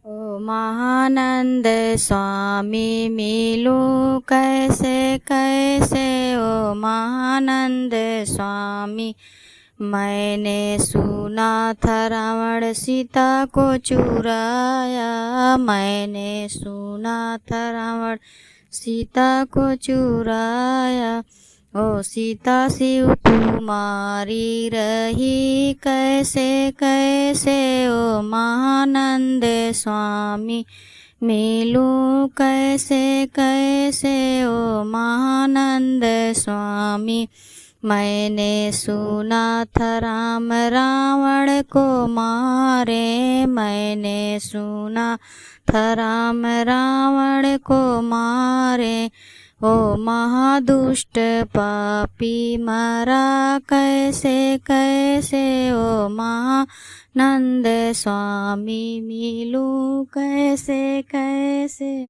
ओ महानंद स्वामी मिलूं कैसे कैसे, ओ महानंद स्वामी। मैंने सुना था रावण सीता को चुराया, मैंने सुना था रावण सीता को चुराया। ओ सीता शिव कुमारी रही कैसे कैसे, ओ महानंद स्वामी मिलूं कैसे कैसे, ओ महानंद स्वामी। मैंने सुना था राम रावण को मारे, मैंने सुना था राम रावण को मारे। ओ महादुष्ट पापी मरा कैसे कैसे, ओ महानंद स्वामी मिलूं कैसे कैसे।